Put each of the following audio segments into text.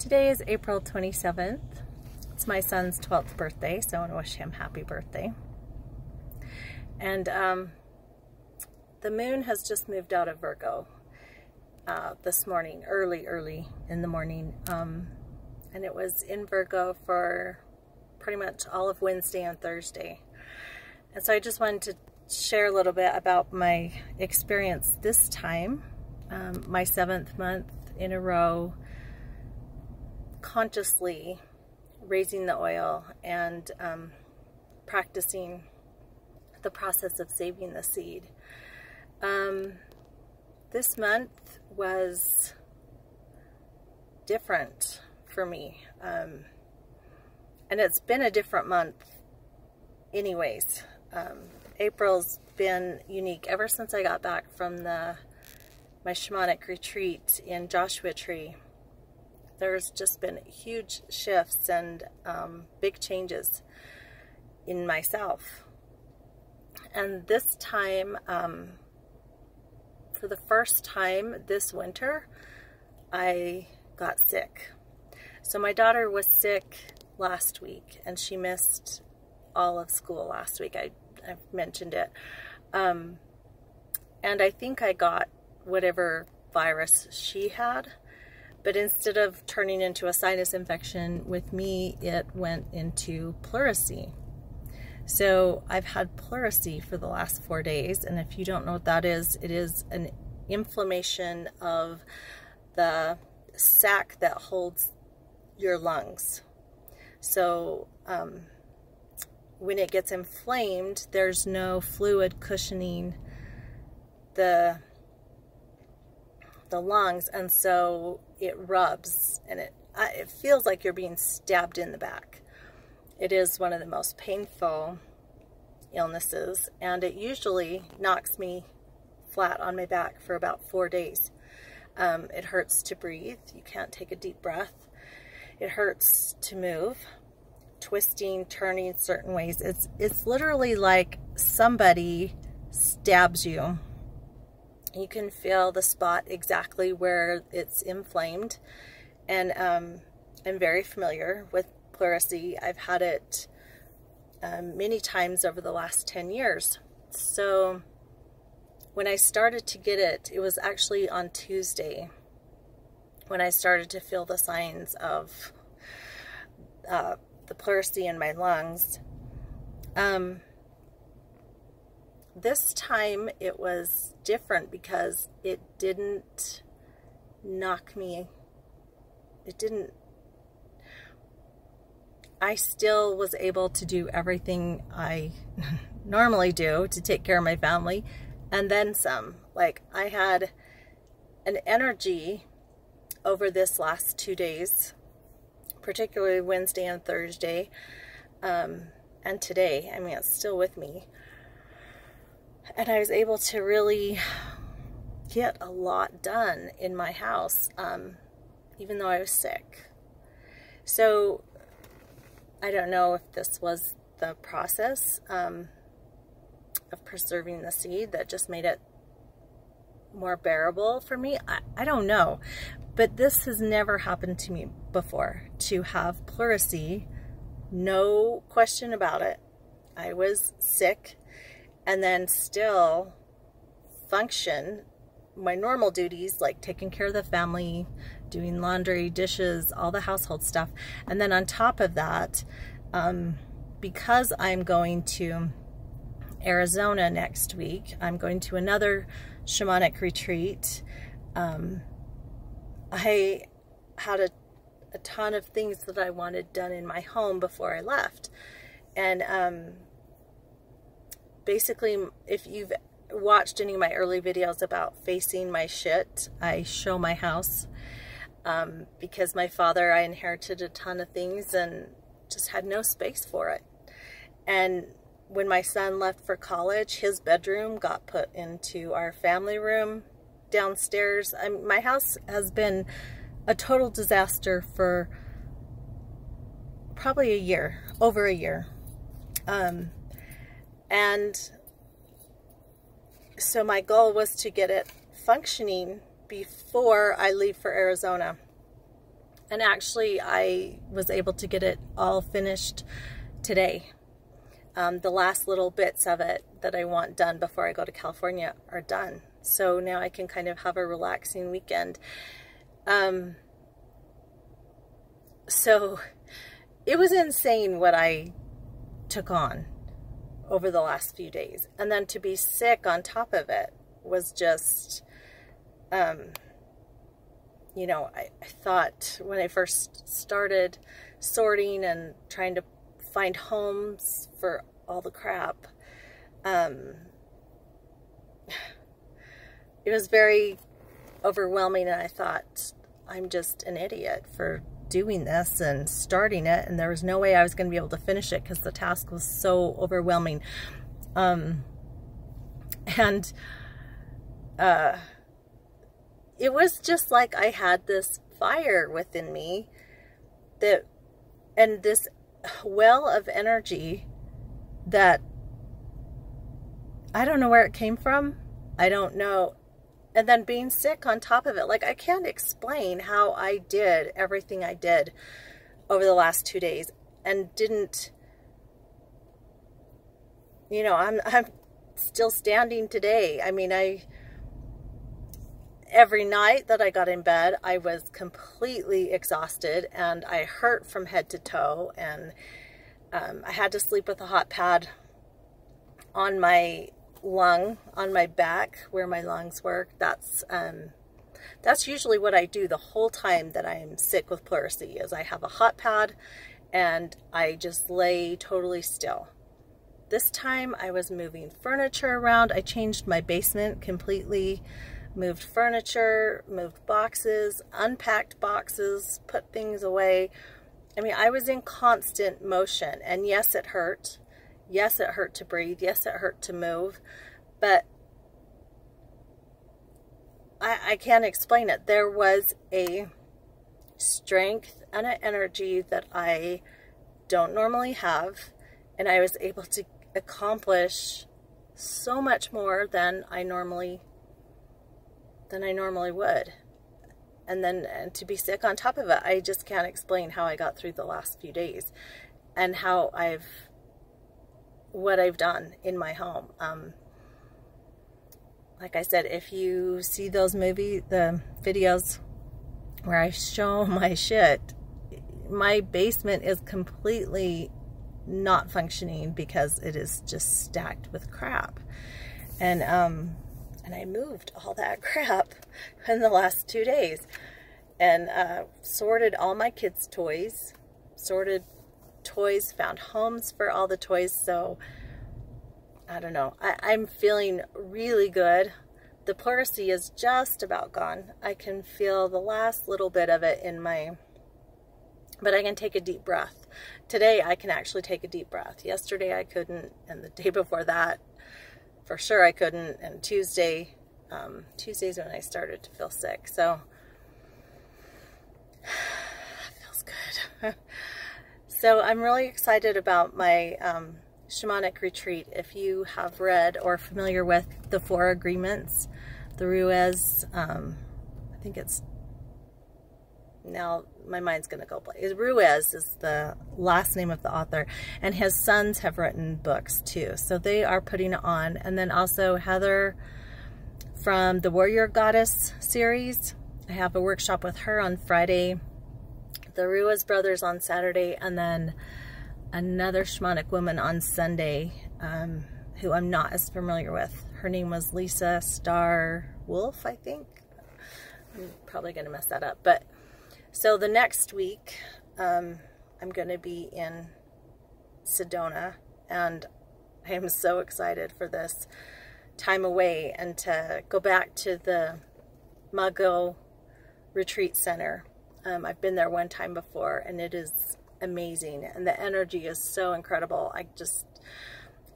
Today is April 27th. It's my son's 12th birthday, so I want to wish him happy birthday. And the moon has just moved out of Virgo this morning, early in the morning. And it was in Virgo for pretty much all of Wednesday and Thursday. And so I just wanted to share a little bit about my experience this time, my 7th month in a row, consciously raising the oil and practicing the process of saving the seed. This month was different for me, and it's been a different month anyways. April's been unique ever since I got back from my shamanic retreat in Joshua Tree. There's just been huge shifts and big changes in myself. And this time, for the first time this winter, I got sick. So my daughter was sick last week, and she missed all of school last week. I've mentioned it. And I think I got whatever virus she had. But instead of turning into a sinus infection with me, it went into pleurisy. So I've had pleurisy for the last 4 days. And if you don't know what that is, it is an inflammation of the sac that holds your lungs. So when it gets inflamed, there's no fluid cushioning the lungs, and so it rubs, and it feels like you're being stabbed in the back. It is one of the most painful illnesses, and it usually knocks me flat on my back for about 4 days. It hurts to breathe. You can't take a deep breath. It hurts to move, twisting, turning certain ways. It's literally like somebody stabs you. You can feel the spot exactly where it's inflamed. And I'm very familiar with pleurisy. I've had it many times over the last 10 years. So when I started to get it, it was actually on Tuesday when I started to feel the signs of the pleurisy in my lungs. This time it was different because it didn't knock me. I still was able to do everything I normally do to take care of my family, and then some. Like, I had an energy over this last 2 days, particularly Wednesday and Thursday, and today. I mean, it's still with me. And I was able to really get a lot done in my house, even though I was sick. So I don't know if this was the process of preserving the seed that just made it more bearable for me. I don't know. But this has never happened to me before, to have pleurisy. No question about it. I was sick, and then still function my normal duties, like taking care of the family, doing laundry, dishes, all the household stuff. And then on top of that, because I'm going to Arizona next week, I'm going to another shamanic retreat. I had a ton of things that I wanted done in my home before I left. And basically, if you've watched any of my early videos about facing my shit, I show my house, because my father, I inherited a ton of things and just had no space for it. And when my son left for college, his bedroom got put into our family room downstairs. My house has been a total disaster for probably a year, over a year. And so my goal was to get it functioning before I leave for Arizona. And actually, I was able to get it all finished today. The last little bits of it that I want done before I go to California are done. So now I can kind of have a relaxing weekend. So it was insane what I took on over the last few days. And then to be sick on top of it was just, you know, I thought when I first started sorting and trying to find homes for all the crap, it was very overwhelming, and I thought, I'm just an idiot for doing this and starting it, and there was no way I was going to be able to finish it because the task was so overwhelming. It was just like I had this fire within me and this well of energy that I don't know where it came from. I don't know. And then being sick on top of it, like, I can't explain how I did everything I did over the last 2 days and didn't, you know, I'm still standing today. I mean, every night that I got in bed, I was completely exhausted and I hurt from head to toe, and I had to sleep with a hot pad on my lung, on my back where my lungs work. That's usually what I do the whole time that I'm sick with pleurisy, is I have a hot pad and I just lay totally still. This time I was moving furniture around. I changed my basement completely, moved furniture, moved boxes, unpacked boxes, put things away. I mean, I was in constant motion, and yes, it hurt. Yes, it hurt to breathe. Yes, it hurt to move, but I can't explain it. There was a strength and an energy that I don't normally have, and I was able to accomplish so much more than I normally would. And then to be sick on top of it, I just can't explain how I got through the last few days and how what I've done in my home. Like I said, if you see those the videos where I show my shit, my basement is completely not functioning because it is just stacked with crap. And I moved all that crap in the last 2 days, and sorted all my kids' toys, sorted toys, found homes for all the toys. So I don't know, I'm feeling really good. The pleurisy is just about gone. I can feel the last little bit of it but I can take a deep breath. Today I can actually take a deep breath. Yesterday I couldn't, and the day before that for sure I couldn't, and Tuesday's when I started to feel sick. So that feels good. So I'm really excited about my shamanic retreat. If you have read or familiar with the 4 agreements, the Ruiz, I think it's, now my mind's gonna go blank. Ruiz is the last name of the author, and his sons have written books too, so they are putting it on. And then also Heather from the Warrior Goddess series, I have a workshop with her on Friday, the Ruiz brothers on Saturday, and then another shamanic woman on Sunday, who I'm not as familiar with. Her name was Lisa Star Wolf, I think. I'm probably gonna mess that up, but so the next week, I'm going to be in Sedona, and I am so excited for this time away and to go back to the Mago Retreat Center. I've been there one time before, and it is amazing, and the energy is so incredible. I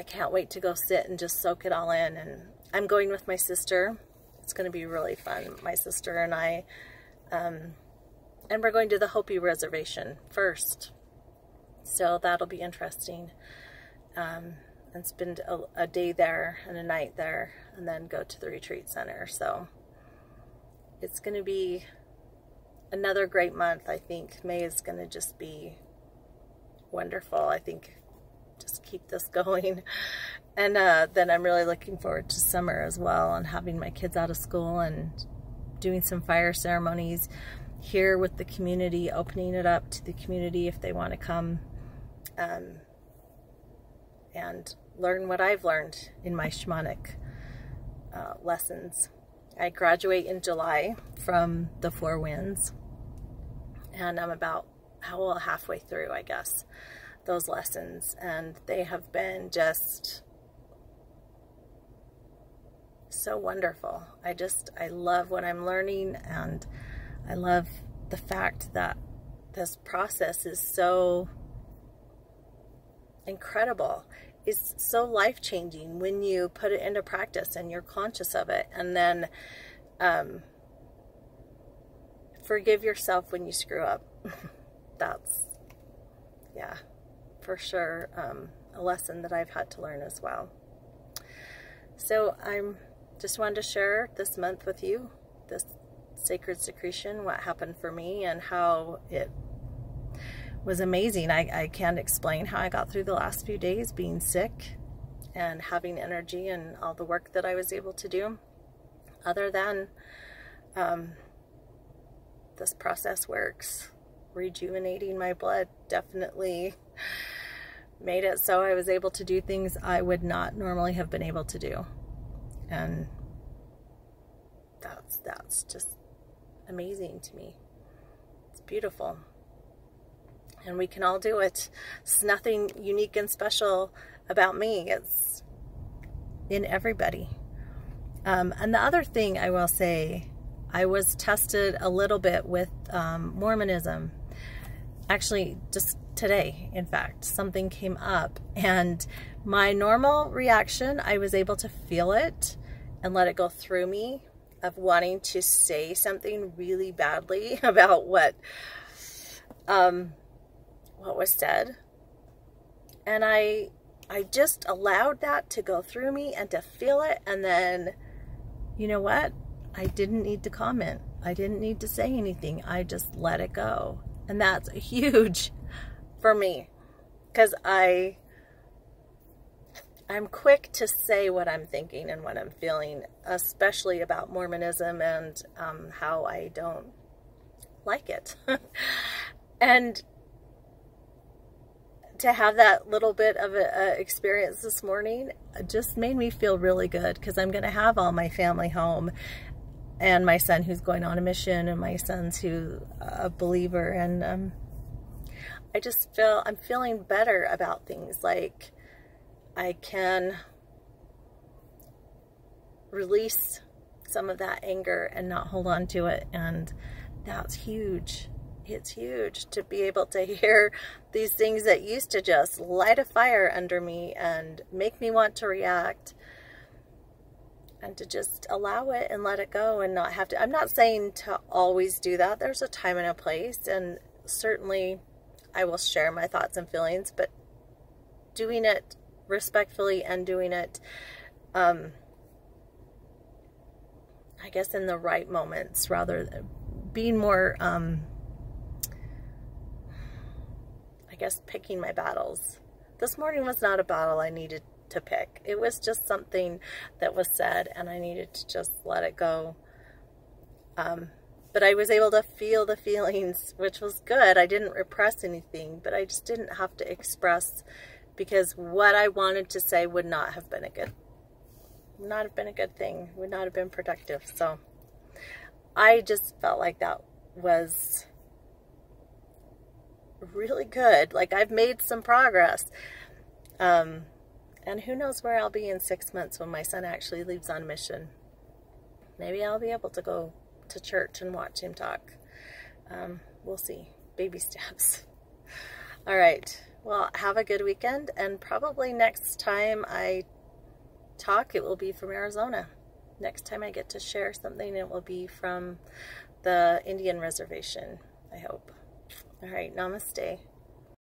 can't wait to go sit and just soak it all in. And I'm going with my sister. It's going to be really fun. My sister and I, and we're going to the Hopi Reservation first, so that'll be interesting, and spend a day there and a night there, and then go to the retreat center. So it's going to be another great month. I think May is going to just be wonderful. I think just keep this going. And then I'm really looking forward to summer as well, and having my kids out of school and doing some fire ceremonies here with the community, opening it up to the community if they want to come and learn what I've learned in my shamanic lessons. I graduate in July from the Four Winds, and I'm about halfway through, I guess, those lessons, and they have been just so wonderful. I love what I'm learning, and I love the fact that this process is so incredible. It's so life-changing when you put it into practice and you're conscious of it. And then forgive yourself when you screw up. That's, yeah, for sure, a lesson that I've had to learn as well. So I'm just wanted to share this month with you, this sacred secretion, what happened for me and how it was amazing. I can't explain how I got through the last few days being sick and having energy and all the work that I was able to do, other than this process works. Rejuvenating my blood definitely made it so I was able to do things I would not normally have been able to do. And that's just amazing to me. It's beautiful. And we can all do it. It's nothing unique and special about me. It's in everybody. And the other thing I will say, I was tested a little bit with Mormonism. Actually, just today, in fact, something came up. And my normal reaction, I was able to feel it and let it go through me, of wanting to say something really badly about what was said. And I just allowed that to go through me and to feel it. And then, you know what? I didn't need to comment. I didn't need to say anything. I just let it go. And that's huge for me, because I'm quick to say what I'm thinking and what I'm feeling, especially about Mormonism and how I don't like it. And to have that little bit of a experience this morning just made me feel really good, because I'm going to have all my family home, and my son who's going on a mission, and my son's who's a believer, and I just I'm feeling better about things. Like, I can release some of that anger and not hold on to it, and that's huge. It's huge to be able to hear these things that used to just light a fire under me and make me want to react, and to just allow it and let it go and not have to. I'm not saying to always do that. There's a time and a place, and certainly I will share my thoughts and feelings, but doing it respectfully and doing it, I guess, in the right moments, rather than being more, I guess, picking my battles. This morning was not a battle I needed to pick. It was just something that was said, and I needed to just let it go. But I was able to feel the feelings, which was good. I didn't repress anything, but I just didn't have to express, because what I wanted to say would not have been a good thing, would not have been productive. So I just felt like that was really good. Like, I've made some progress. And who knows where I'll be in 6 months when my son actually leaves on mission. Maybe I'll be able to go to church and watch him talk. We'll see. Baby steps. All right. Well, have a good weekend, and probably next time I talk, it will be from Arizona. Next time I get to share something, it will be from the Indian reservation, I hope. All right. Namaste.